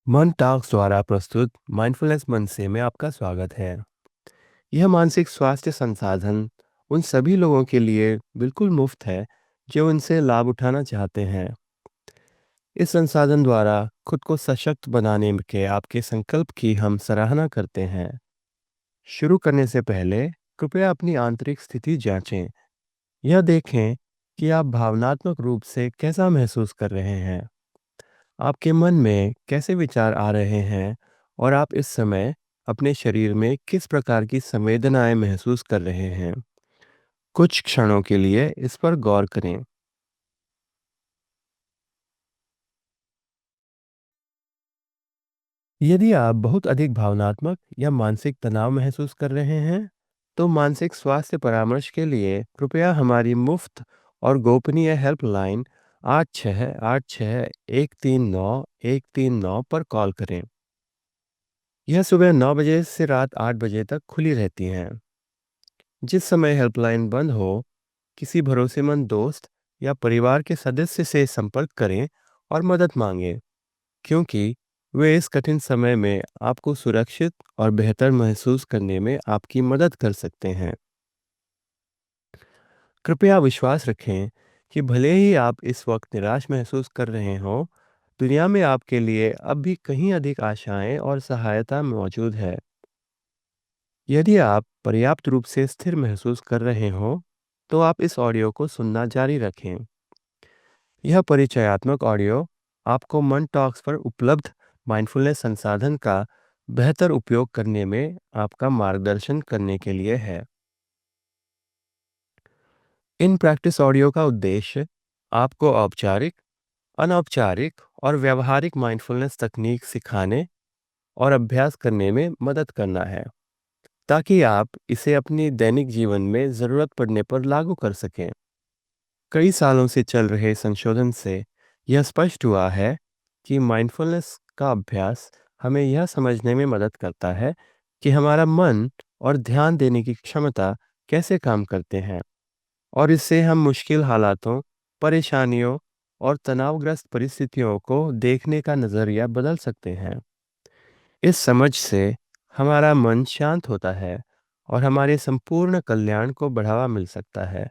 मन टॉक्स द्वारा प्रस्तुत माइंडफुलनेस मनसे में आपका स्वागत है। यह मानसिक स्वास्थ्य संसाधन उन सभी लोगों के लिए बिल्कुल मुफ्त है जो इनसे लाभ उठाना चाहते हैं। इस संसाधन द्वारा खुद को सशक्त बनाने के आपके संकल्प की हम सराहना करते हैं। शुरू करने से पहले कृपया अपनी आंतरिक स्थिति जांचें। यह देखें कि आप भावनात्मक रूप से कैसा महसूस कर रहे हैं। आपके मन में कैसे विचार आ रहे हैं और आप इस समय अपने शरीर में किस प्रकार की संवेदनाएं महसूस कर रहे हैं। कुछ क्षणों के लिए इस पर गौर करें। यदि आप बहुत अधिक भावनात्मक या मानसिक तनाव महसूस कर रहे हैं, तो मानसिक स्वास्थ्य परामर्श के लिए कृपया हमारी मुफ्त और गोपनीय हेल्पलाइन 8686 139 139 पर कॉल करें। यह सुबह 9 बजे से रात 8 बजे तक खुली रहती हैं। जिस समय हेल्पलाइन बंद हो, किसी भरोसेमंद दोस्त या परिवार के सदस्य से संपर्क करें और मदद मांगें, क्योंकि वे इस कठिन समय में आपको सुरक्षित और बेहतर महसूस करने में आपकी मदद कर सकते हैं। कृपया विश्वास रखें कि भले ही आप इस वक्त निराश महसूस कर रहे हों, दुनिया में आपके लिए अब भी कहीं अधिक आशाएं और सहायता मौजूद है। यदि आप पर्याप्त रूप से स्थिर महसूस कर रहे हों, तो आप इस ऑडियो को सुनना जारी रखें। यह परिचयात्मक ऑडियो आपको मन टॉक्स पर उपलब्ध माइंडफुलनेस संसाधन का बेहतर उपयोग करने में आपका मार्गदर्शन करने के लिए है। इन प्रैक्टिस ऑडियो का उद्देश्य आपको औपचारिक, अनौपचारिक और व्यवहारिक माइंडफुलनेस तकनीक सिखाने और अभ्यास करने में मदद करना है, ताकि आप इसे अपनी दैनिक जीवन में ज़रूरत पड़ने पर लागू कर सकें। कई सालों से चल रहे संशोधन से यह स्पष्ट हुआ है कि माइंडफुलनेस का अभ्यास हमें यह समझने में मदद करता है कि हमारा मन और ध्यान देने की क्षमता कैसे काम करते हैं, और इससे हम मुश्किल हालातों, परेशानियों और तनावग्रस्त परिस्थितियों को देखने का नज़रिया बदल सकते हैं। इस समझ से हमारा मन शांत होता है और हमारे संपूर्ण कल्याण को बढ़ावा मिल सकता है।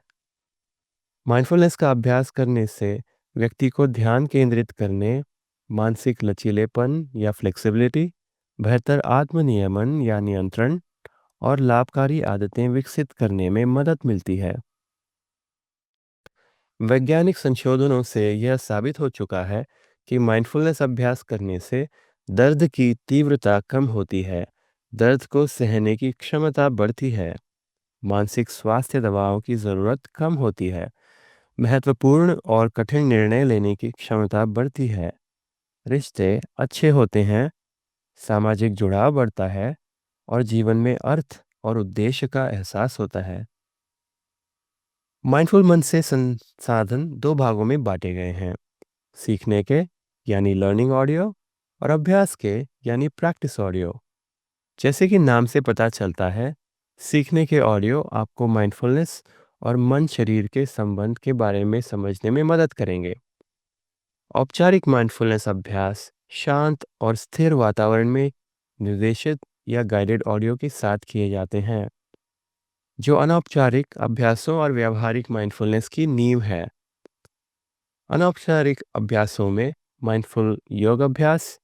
माइंडफुलनेस का अभ्यास करने से व्यक्ति को ध्यान केंद्रित करने, मानसिक लचीलेपन या फ्लेक्सिबिलिटी, बेहतर आत्मनियमन या नियंत्रण और लाभकारी आदतें विकसित करने में मदद मिलती है। वैज्ञानिक संशोधनों से यह साबित हो चुका है कि माइंडफुलनेस अभ्यास करने से दर्द की तीव्रता कम होती है, दर्द को सहने की क्षमता बढ़ती है, मानसिक स्वास्थ्य दवाओं की ज़रूरत कम होती है, महत्वपूर्ण और कठिन निर्णय लेने की क्षमता बढ़ती है, रिश्ते अच्छे होते हैं, सामाजिक जुड़ाव बढ़ता है और जीवन में अर्थ और उद्देश्य का एहसास होता है। माइंडफुल मन से संसाधन दो भागों में बांटे गए हैं: सीखने के यानी लर्निंग ऑडियो और अभ्यास के यानी प्रैक्टिस ऑडियो। जैसे कि नाम से पता चलता है, सीखने के ऑडियो आपको माइंडफुलनेस और मन शरीर के संबंध के बारे में समझने में मदद करेंगे। औपचारिक माइंडफुलनेस अभ्यास शांत और स्थिर वातावरण में निर्देशित या गाइडेड ऑडियो के साथ किए जाते हैं, जो अनौपचारिक अभ्यासों और व्यावहारिक माइंडफुलनेस की नींव है। अनौपचारिक अभ्यासों में माइंडफुल योग अभ्यास,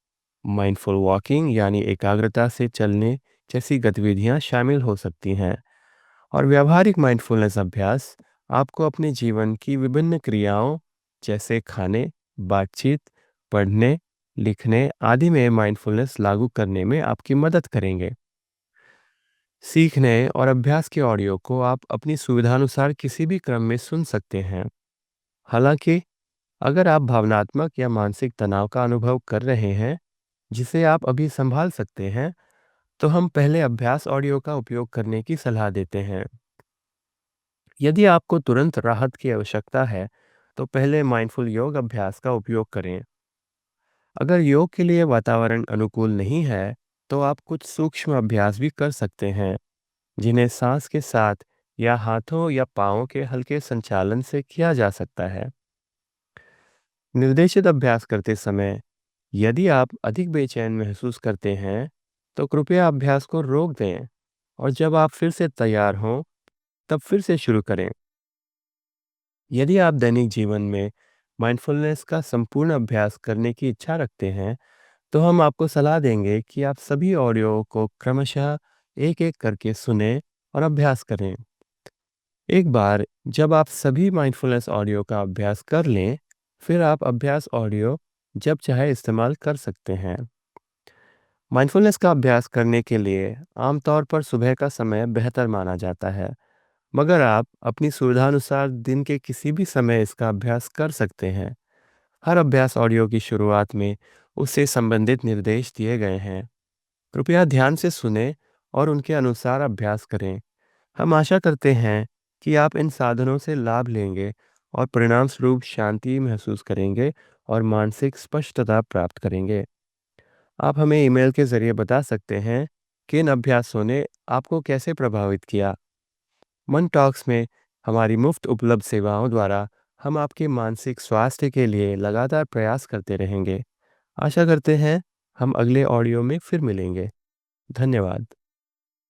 माइंडफुल वॉकिंग यानी एकाग्रता से चलने जैसी गतिविधियां शामिल हो सकती हैं, और व्यावहारिक माइंडफुलनेस अभ्यास आपको अपने जीवन की विभिन्न क्रियाओं जैसे खाने, बातचीत, पढ़ने, लिखने आदि में माइंडफुलनेस लागू करने में आपकी मदद करेंगे। सीखने और अभ्यास के ऑडियो को आप अपनी सुविधानुसार किसी भी क्रम में सुन सकते हैं। हालांकि अगर आप भावनात्मक या मानसिक तनाव का अनुभव कर रहे हैं जिसे आप अभी संभाल सकते हैं, तो हम पहले अभ्यास ऑडियो का उपयोग करने की सलाह देते हैं। यदि आपको तुरंत राहत की आवश्यकता है, तो पहले माइंडफुल योग अभ्यास का उपयोग करें। अगर योग के लिए वातावरण अनुकूल नहीं है, तो आप कुछ सूक्ष्म अभ्यास भी कर सकते हैं, जिन्हें सांस के साथ या हाथों या पाँवों के हल्के संचालन से किया जा सकता है। निर्देशित अभ्यास करते समय यदि आप अधिक बेचैन महसूस करते हैं, तो कृपया अभ्यास को रोक दें और जब आप फिर से तैयार हों, तब फिर से शुरू करें। यदि आप दैनिक जीवन में माइंडफुलनेस का संपूर्ण अभ्यास करने की इच्छा रखते हैं, तो हम आपको सलाह देंगे कि आप सभी ऑडियो को क्रमशः एक-एक करके सुनें और अभ्यास करें। एक बार जब आप सभी माइंडफुलनेस ऑडियो का अभ्यास कर लें, फिर आप अभ्यास ऑडियो जब चाहे इस्तेमाल कर सकते हैं। माइंडफुलनेस का अभ्यास करने के लिए आमतौर पर सुबह का समय बेहतर माना जाता है, मगर आप अपनी सुविधानुसार दिन के किसी भी समय इसका अभ्यास कर सकते हैं। हर अभ्यास ऑडियो की शुरुआत में उससे संबंधित निर्देश दिए गए हैं। कृपया ध्यान से सुनें और उनके अनुसार अभ्यास करें। हम आशा करते हैं कि आप इन साधनों से लाभ लेंगे और परिणाम स्वरूप शांति महसूस करेंगे और मानसिक स्पष्टता प्राप्त करेंगे। आप हमें ईमेल के ज़रिए बता सकते हैं कि इन अभ्यासों ने आपको कैसे प्रभावित किया। मन टॉक्स में हमारी मुफ्त उपलब्ध सेवाओं द्वारा हम आपके मानसिक स्वास्थ्य के लिए लगातार प्रयास करते रहेंगे। आशा करते हैं हम अगले ऑडियो में फिर मिलेंगे। धन्यवाद।